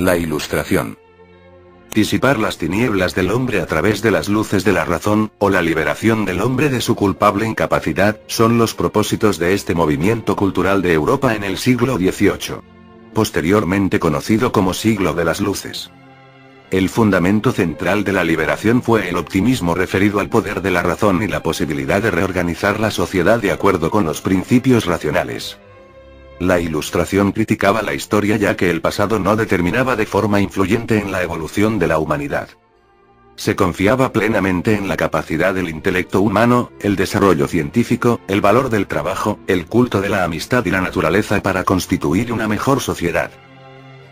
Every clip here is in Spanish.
La Ilustración. Disipar las tinieblas del hombre a través de las luces de la razón, o la liberación del hombre de su culpable incapacidad, son los propósitos de este movimiento cultural de Europa en el siglo XVIII. Posteriormente conocido como siglo de las luces. El fundamento central de la liberación fue el optimismo referido al poder de la razón y la posibilidad de reorganizar la sociedad de acuerdo con los principios racionales. La Ilustración criticaba la historia ya que el pasado no determinaba de forma influyente en la evolución de la humanidad. Se confiaba plenamente en la capacidad del intelecto humano, el desarrollo científico, el valor del trabajo, el culto de la amistad y la naturaleza para constituir una mejor sociedad.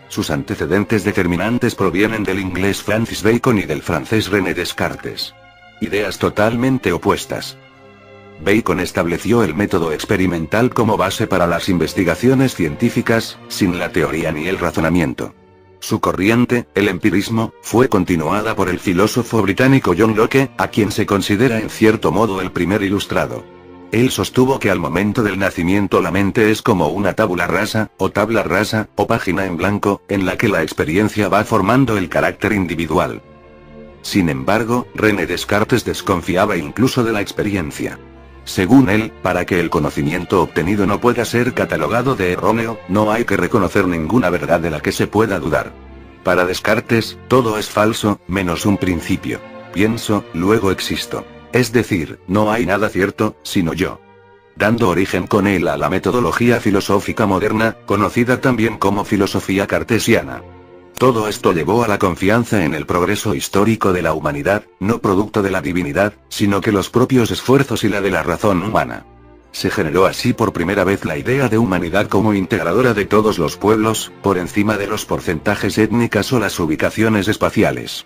Sus antecedentes determinantes provienen del inglés Francis Bacon y del francés René Descartes. Ideas totalmente opuestas. Bacon estableció el método experimental como base para las investigaciones científicas, sin la teoría ni el razonamiento. Su corriente, el empirismo, fue continuada por el filósofo británico John Locke, a quien se considera en cierto modo el primer ilustrado. Él sostuvo que al momento del nacimiento la mente es como una tabula rasa, o tabla rasa, o página en blanco, en la que la experiencia va formando el carácter individual. Sin embargo, René Descartes desconfiaba incluso de la experiencia. Según él, para que el conocimiento obtenido no pueda ser catalogado de erróneo, no hay que reconocer ninguna verdad de la que se pueda dudar. Para Descartes, todo es falso, menos un principio. Pienso, luego existo. Es decir, no hay nada cierto, sino yo. Dando origen con él a la metodología filosófica moderna, conocida también como filosofía cartesiana. Todo esto llevó a la confianza en el progreso histórico de la humanidad, no producto de la divinidad, sino que los propios esfuerzos y la de la razón humana. Se generó así por primera vez la idea de humanidad como integradora de todos los pueblos, por encima de los porcentajes étnicas o las ubicaciones espaciales.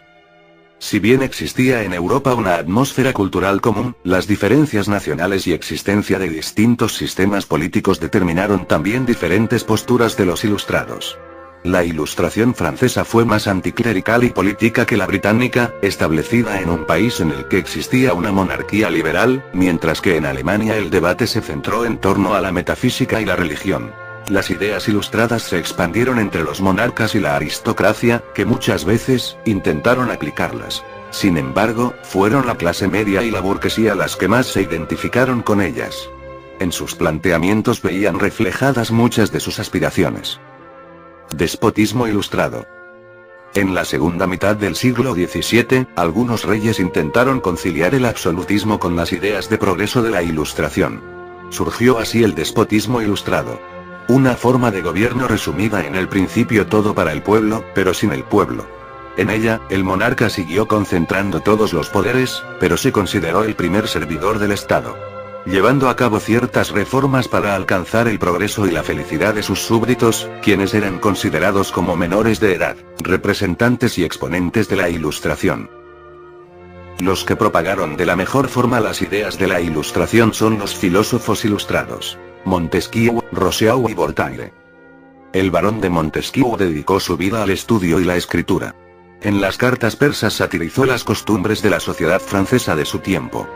Si bien existía en Europa una atmósfera cultural común, las diferencias nacionales y existencia de distintos sistemas políticos determinaron también diferentes posturas de los ilustrados. La Ilustración francesa fue más anticlerical y política que la británica, establecida en un país en el que existía una monarquía liberal, mientras que en Alemania el debate se centró en torno a la metafísica y la religión. Las ideas ilustradas se expandieron entre los monarcas y la aristocracia, que muchas veces intentaron aplicarlas. Sin embargo, fueron la clase media y la burguesía las que más se identificaron con ellas. En sus planteamientos veían reflejadas muchas de sus aspiraciones. Despotismo ilustrado. En la segunda mitad del siglo XVII, algunos reyes intentaron conciliar el absolutismo con las ideas de progreso de la Ilustración. Surgió así el despotismo ilustrado. Una forma de gobierno resumida en el principio todo para el pueblo, pero sin el pueblo. En ella, el monarca siguió concentrando todos los poderes, pero se consideró el primer servidor del Estado. Llevando a cabo ciertas reformas para alcanzar el progreso y la felicidad de sus súbditos, quienes eran considerados como menores de edad, representantes y exponentes de la Ilustración. Los que propagaron de la mejor forma las ideas de la Ilustración son los filósofos ilustrados: Montesquieu, Rousseau y Voltaire. El barón de Montesquieu dedicó su vida al estudio y la escritura. En las cartas persas satirizó las costumbres de la sociedad francesa de su tiempo.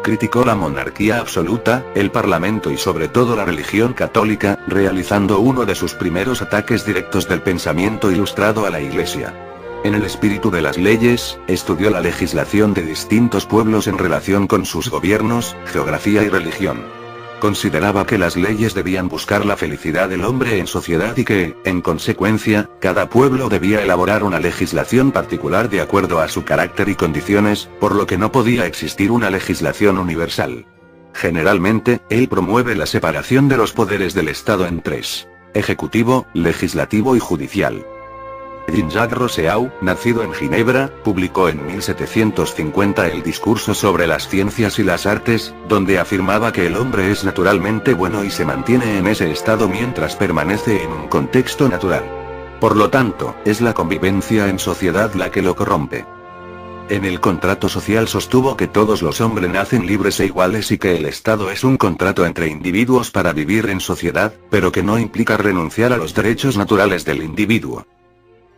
Criticó la monarquía absoluta, el parlamento y sobre todo la religión católica, realizando uno de sus primeros ataques directos del pensamiento ilustrado a la Iglesia. En el espíritu de las leyes, estudió la legislación de distintos pueblos en relación con sus gobiernos, geografía y religión. Consideraba que las leyes debían buscar la felicidad del hombre en sociedad y que, en consecuencia, cada pueblo debía elaborar una legislación particular de acuerdo a su carácter y condiciones, por lo que no podía existir una legislación universal. Generalmente, él promueve la separación de los poderes del Estado en tres: ejecutivo, legislativo y judicial. Jean-Jacques Rousseau, nacido en Ginebra, publicó en 1750 el Discurso sobre las ciencias y las artes, donde afirmaba que el hombre es naturalmente bueno y se mantiene en ese estado mientras permanece en un contexto natural. Por lo tanto, es la convivencia en sociedad la que lo corrompe. En el contrato social sostuvo que todos los hombres nacen libres e iguales y que el Estado es un contrato entre individuos para vivir en sociedad, pero que no implica renunciar a los derechos naturales del individuo.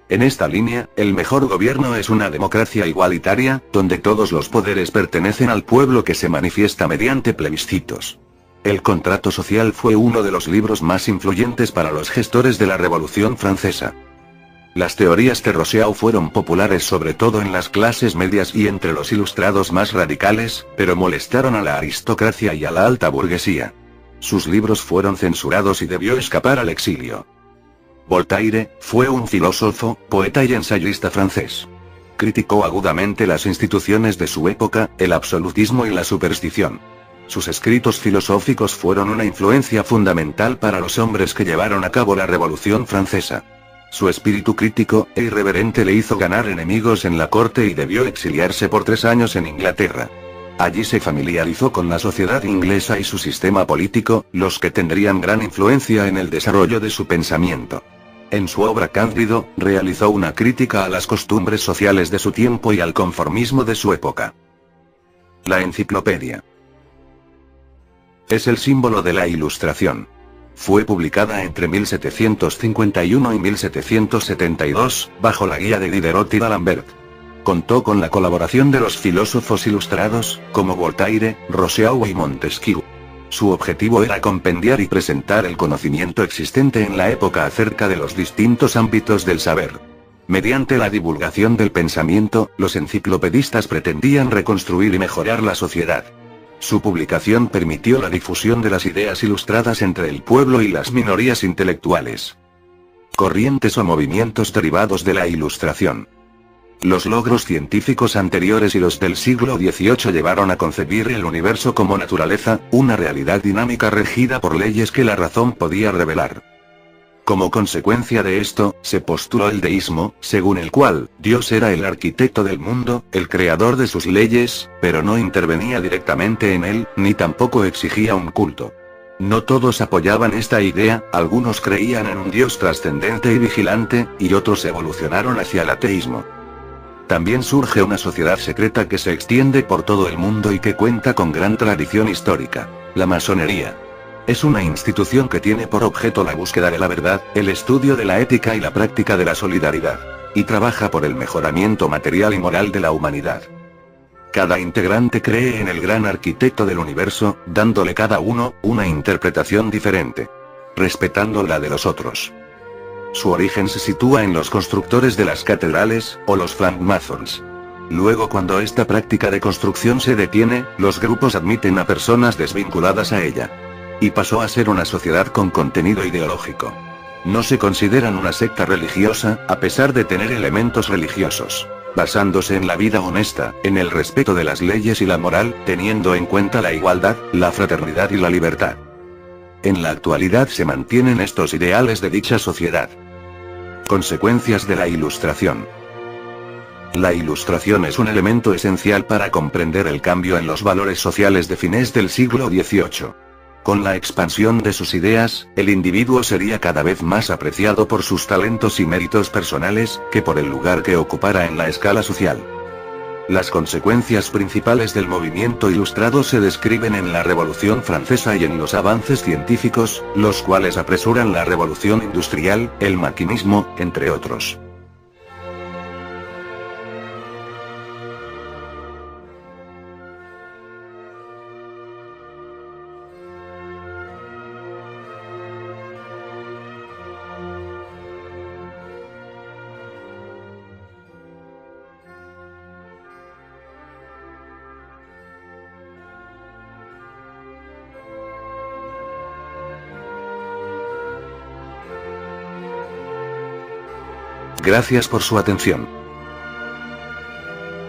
En esta línea, el mejor gobierno es una democracia igualitaria, donde todos los poderes pertenecen al pueblo que se manifiesta mediante plebiscitos. El contrato social fue uno de los libros más influyentes para los gestores de la Revolución Francesa. Las teorías de Rousseau fueron populares sobre todo en las clases medias y entre los ilustrados más radicales, pero molestaron a la aristocracia y a la alta burguesía. Sus libros fueron censurados y debió escapar al exilio. Voltaire fue un filósofo, poeta y ensayista francés. Criticó agudamente las instituciones de su época, el absolutismo y la superstición. Sus escritos filosóficos fueron una influencia fundamental para los hombres que llevaron a cabo la Revolución Francesa. Su espíritu crítico e irreverente le hizo ganar enemigos en la corte y debió exiliarse por 3 años en Inglaterra. Allí se familiarizó con la sociedad inglesa y su sistema político, los que tendrían gran influencia en el desarrollo de su pensamiento. En su obra Cándido, realizó una crítica a las costumbres sociales de su tiempo y al conformismo de su época. La enciclopedia es el símbolo de la Ilustración. Fue publicada entre 1751 y 1772, bajo la guía de Diderot y d'Alembert. Contó con la colaboración de los filósofos ilustrados, como Voltaire, Rousseau y Montesquieu. Su objetivo era compendiar y presentar el conocimiento existente en la época acerca de los distintos ámbitos del saber. Mediante la divulgación del pensamiento, los enciclopedistas pretendían reconstruir y mejorar la sociedad. Su publicación permitió la difusión de las ideas ilustradas entre el pueblo y las minorías intelectuales. Corrientes o movimientos derivados de la Ilustración. Los logros científicos anteriores y los del siglo XVIII llevaron a concebir el universo como naturaleza, una realidad dinámica regida por leyes que la razón podía revelar. Como consecuencia de esto, se postuló el deísmo, según el cual, Dios era el arquitecto del mundo, el creador de sus leyes, pero no intervenía directamente en él, ni tampoco exigía un culto. No todos apoyaban esta idea, algunos creían en un Dios trascendente y vigilante, y otros evolucionaron hacia el ateísmo. También surge una sociedad secreta que se extiende por todo el mundo y que cuenta con gran tradición histórica: la masonería. Es una institución que tiene por objeto la búsqueda de la verdad, el estudio de la ética y la práctica de la solidaridad. Y trabaja por el mejoramiento material y moral de la humanidad. Cada integrante cree en el gran arquitecto del universo, dándole cada uno una interpretación diferente, respetando la de los otros. Su origen se sitúa en los constructores de las catedrales, o los francmasons. Luego, cuando esta práctica de construcción se detiene, los grupos admiten a personas desvinculadas a ella. Y pasó a ser una sociedad con contenido ideológico. No se consideran una secta religiosa, a pesar de tener elementos religiosos, basándose en la vida honesta, en el respeto de las leyes y la moral, teniendo en cuenta la igualdad, la fraternidad y la libertad. En la actualidad se mantienen estos ideales de dicha sociedad. Consecuencias de la Ilustración. La Ilustración es un elemento esencial para comprender el cambio en los valores sociales de fines del siglo XVIII. Con la expansión de sus ideas, el individuo sería cada vez más apreciado por sus talentos y méritos personales, que por el lugar que ocupara en la escala social. Las consecuencias principales del movimiento ilustrado se describen en la Revolución Francesa y en los avances científicos, los cuales apresuran la revolución industrial, el maquinismo, entre otros. Gracias por su atención.